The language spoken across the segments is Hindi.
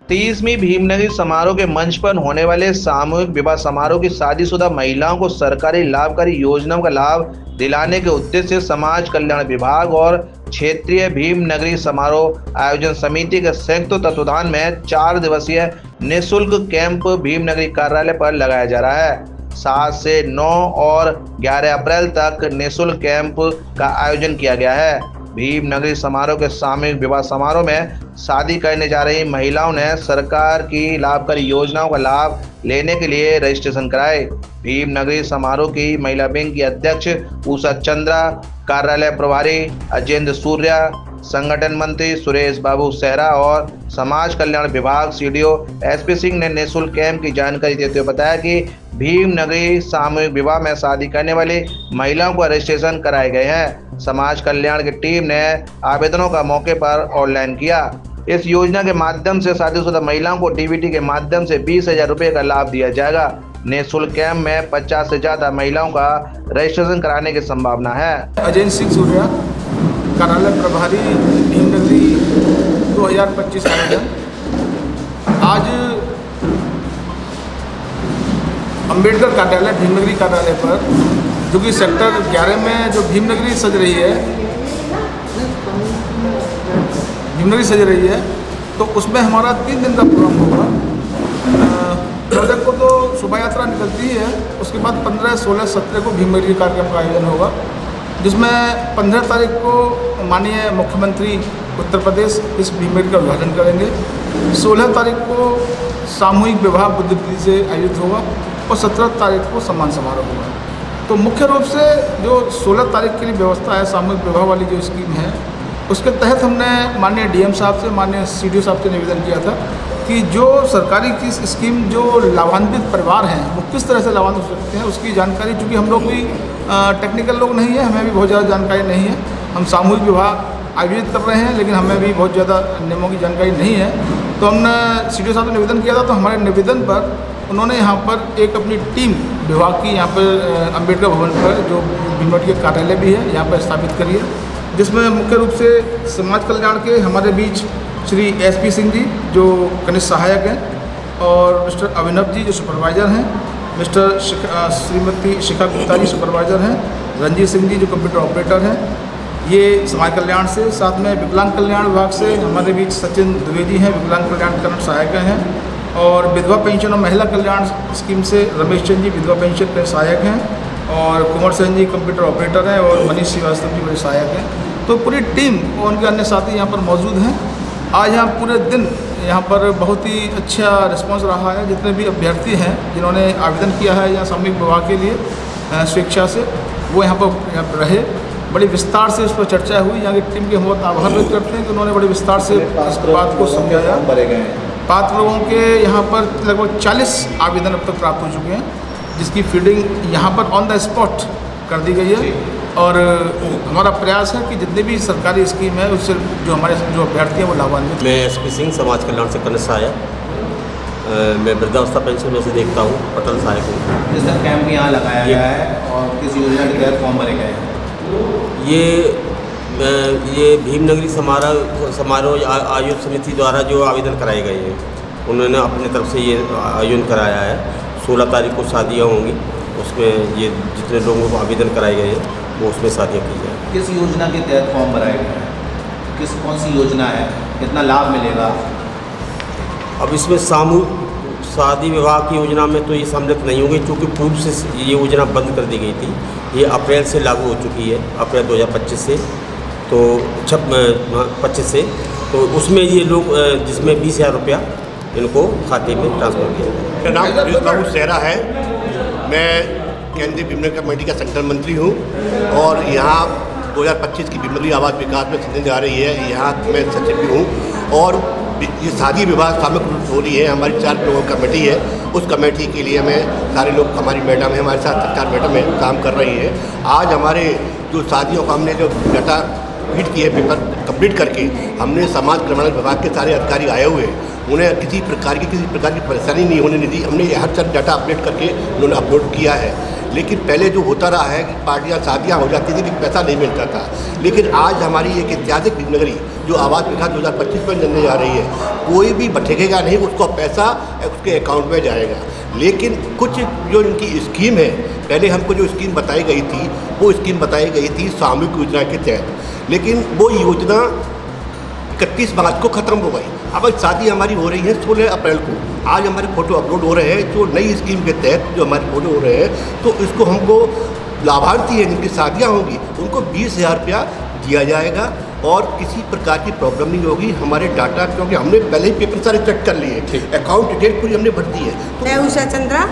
30वीं भीमनगरी समारोह के मंच पर होने वाले सामूहिक विवाह समारोह की शादीशुदा महिलाओं को सरकारी लाभकारी योजनाओं का लाभ दिलाने के उद्देश्य से समाज कल्याण विभाग और क्षेत्रीय भीमनगरी समारोह आयोजन समिति के संयुक्त तत्वाधान में 4 दिवसीय निःशुल्क कैंप भीमनगरी कार्यालय पर लगाया जा रहा है। 7 से 9 और 11 अप्रैल तक निःशुल्क कैंप का आयोजन किया गया है। भीमनगरी समारोह के सामूहिक विवाह समारोह में शादी करने जा रही महिलाओं ने सरकार की लाभकारी योजनाओं का लाभ लेने के लिए रजिस्ट्रेशन कराए। भीमनगरी समारोह की महिला विंग की अध्यक्ष उषा चंद्रा, कार्यालय प्रभारी अजेंद्र सूर्या, संगठन मंत्री सुरेश बाबू सेहरा और समाज कल्याण विभाग सीडीओ एसपी सिंह ने निःशुल्क कैंप की जानकारी देते हुए बताया कि भीमनगरी सामूहिक विवाह में शादी करने वाली महिलाओं को रजिस्ट्रेशन कराए गए हैं। समाज कल्याण की टीम ने आवेदनों का मौके पर ऑनलाइन किया। इस योजना के माध्यम से शादीशुदा महिलाओं को डीबीटी के माध्यम से 20,000 रुपये का लाभ दिया जाएगा। निःशुल्क कैंप में 50 से ज्यादा महिलाओं का रजिस्ट्रेशन कराने की संभावना है। अजेंद्र सिंह सूर्या, कार्यालय प्रभारी भीमनगरी 2025 आयोजन। आज अंबेडकर कार्यालय भीमनगरी कार्यालय पर, जो कि सेक्टर 11 में जो भीमनगरी सज रही है, तो उसमें हमारा 3 दिन का प्रोग्राम होगा। 14 को तो शोभा यात्रा निकलती है, उसके बाद 15, 16, 17 को भीमनगरी कार्यक्रम का आयोजन होगा, जिसमें 15 तारीख को माननीय मुख्यमंत्री उत्तर प्रदेश इस भीमनगरी का उद्घाटन करेंगे। 16 तारीख को सामूहिक विवाह बुद्धपीढ़ी से आयोजित होगा और 17 तारीख को सम्मान समारोह होगा। तो मुख्य रूप से जो 16 तारीख के लिए व्यवस्था है, सामूहिक विवाह वाली जो स्कीम है, उसके तहत हमने माननीय डीएम साहब से, माननीय सीडीओ साहब से निवेदन किया था कि जो सरकारी की स्कीम जो लाभान्वित परिवार हैं वो किस तरह से लाभान्वित हो सकते हैं, उसकी जानकारी, चूँकि हम लोग भी टेक्निकल लोग नहीं है, हमें भी बहुत ज़्यादा जानकारी नहीं है। हम सामूहिक विवाह आयोजित कर रहे हैं, लेकिन हमें भी बहुत ज़्यादा नियमों की जानकारी नहीं है। तो हमने सीडीओ साहब से निवेदन किया था, तो हमारे निवेदन पर उन्होंने यहाँ पर एक अपनी टीम विभाग की यहाँ पर अंबेडकर भवन पर, जो भीमनगरी के कार्यालय भी है, यहाँ पर स्थापित करी है, जिसमें मुख्य रूप से समाज कल्याण के हमारे बीच श्री एसपी सिंह जी जो कनिष्ठ सहायक हैं, और मिस्टर अभिनव जी जो सुपरवाइज़र हैं, मिस्टर श्रीमती शिखा गुप्ता जी सुपरवाइज़र हैं, रंजीत सिंह जी जो कंप्यूटर ऑपरेटर हैं, ये समाज कल्याण से। साथ में विकलांग कल्याण विभाग से हमारे बीच सचिन द्विवेदी हैं, विकलांग कल्याण करण सहायक हैं, और विधवा पेंशन और महिला कल्याण स्कीम से रमेश चंद जी विधवा पेंशन के सहायक हैं, और कुंवर सेन जी कंप्यूटर ऑपरेटर हैं, और मनीष श्रीवास्तव जी बड़े सहायक हैं। तो पूरी टीम और उनके अन्य साथी यहाँ पर मौजूद हैं। आज यहाँ पूरे दिन यहाँ पर बहुत ही अच्छा रिस्पांस रहा है। जितने भी अभ्यर्थी हैं जिन्होंने आवेदन किया है यहाँ सामूहिक विवाह के लिए स्वेच्छा से, वो यहाँ पर रहे। बड़ी विस्तार से इस पर चर्चा हुई। यहाँ की टीम के हम बहुत आभार व्यक्त करते हैं कि उन्होंने बड़ी विस्तार से इस बात को समझाया। पात्र लोगों के यहाँ पर लगभग 40 आवेदन अब तक प्राप्त हो चुके हैं, जिसकी फीडिंग यहाँ पर ऑन द स्पॉट कर दी गई है। और हमारा प्रयास है कि जितनी भी सरकारी स्कीम है उससे जो हमारे जो अभ्यर्थी हैं वो लाभान्वित। मैं एसपी सिंह समाज कल्याण से कनिष्ठ सहायक, मैं वृद्धावस्था पेंशन में से देखता हूँ, पटल सहायक हूँ। जिस तरह कैंप यहाँ लगाया गया है और किस योजना के तहत फॉर्म भरे गए हैं? ये भीमनगरी समारोह आयोजन समिति द्वारा जो आवेदन कराए गए हैं, उन्होंने अपनी तरफ से ये आयोजन कराया है। 16 तारीख को शादियाँ होंगी, उसमें ये जितने लोगों को आवेदन कराए गए हैं वो उसमें शादियाँ की जाए। किस योजना के तहत फॉर्म भराए गए हैं? कौन सी योजना है? कितना लाभ मिलेगा? अब इसमें सामूहिक शादी विवाह की योजना में तो ये सम्मिलित नहीं होंगे, क्योंकि पूर्व से ये योजना बंद कर दी गई थी। ये अप्रैल से लागू हो चुकी है, अप्रैल 2025 से, तो 25 से, तो उसमें ये लोग जिसमें 20,000 रुपया इनको खाते में ट्रांसफर किया जाए। मेरा नाम सुरेश बाबू सेहरा है। मैं केंद्रीय भीमनगरी कमेटी का संगठन मंत्री हूँ, और यहाँ 2025 की भीमनगरी आवास विकास में चलने जा रही है। यहाँ मैं सचिव भी हूँ, और ये शादी विवाह सामूहिक रूप से हो रही है। हमारी 4 लोगों की कमेटी है, उस कमेटी के लिए मैं सारे लोग, हमारी मैडम है हमारे साथ, 4 मैडम है काम कर रही है। आज हमारे जो शादियों का हमने जो डाटा फीड किए, पेपर कंप्लीट करके, हमने समाज कल्याण विभाग के सारे अधिकारी आए हुए, उन्हें किसी प्रकार की परेशानी नहीं होने दी। हमने हर साल डाटा अपडेट करके उन्होंने अपलोड किया है। लेकिन पहले जो होता रहा है कि पार्टियां शादियां हो जाती थी कि पैसा नहीं मिलता था, लेकिन आज हमारी एक ऐतिहासिक भीमनगरी जो आवास विकास 2025 में बनने जा रही है, कोई भी भटकेगा नहीं, उसको पैसा उसके अकाउंट में जाएगा। लेकिन कुछ जो इनकी स्कीम है, पहले हमको जो स्कीम बताई गई थी वो स्कीम बताई गई थी सामूहिक योजना के तहत, लेकिन वो योजना 31 मार्च को ख़त्म हो गई। अब शादी हमारी हो रही है 16 अप्रैल को, आज हमारे फ़ोटो अपलोड हो रहे हैं, तो नई स्कीम के तहत जो हमारे फ़ोटो हो रहे हैं, तो इसको हमको लाभार्थी हैं जिनकी शादियाँ होंगी उनको 20,000 रुपया दिया जाएगा और किसी प्रकार की प्रॉब्लम नहीं होगी। हमारे डाटा, क्योंकि हमने पहले ही पेपर सारे चेक कर लिए, अकाउंट डिटेल पूरी हमने भर दी है। मैं उषा चंद्रा,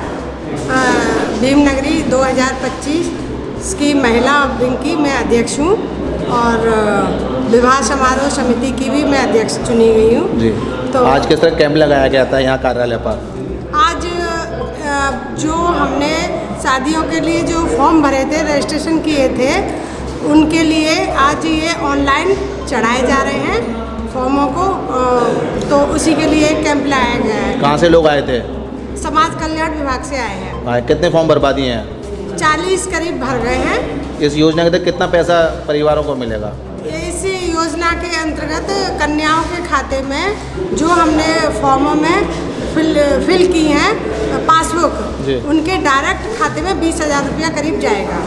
भीमनगरी 2025 की महिला विंग की मैं अध्यक्ष हूँ और विवाह समारोह समिति की भी मैं अध्यक्ष चुनी गई हूँ जी। तो आज किस तरह कैंप लगाया गया था यहाँ कार्यालय पर? आज जो हमने शादियों के लिए जो फॉर्म भरे थे, रजिस्ट्रेशन किए थे, उनके लिए आज ये ऑनलाइन चढ़ाए जा रहे हैं फॉर्मों को, तो उसी के लिए कैंप लगाया गया है। कहाँ से लोग आए थे? समाज कल्याण विभाग से आए हैं। कितने फॉर्म भरवा दिए हैं? 40 करीब भर गए हैं। इस योजना के तहत कितना पैसा परिवारों को मिलेगा? इस योजना के अंतर्गत कन्याओं के खाते में जो हमने फॉर्मों में फिल की हैं पासबुक, उनके डायरेक्ट खाते में 20,000 रुपया करीब जाएगा।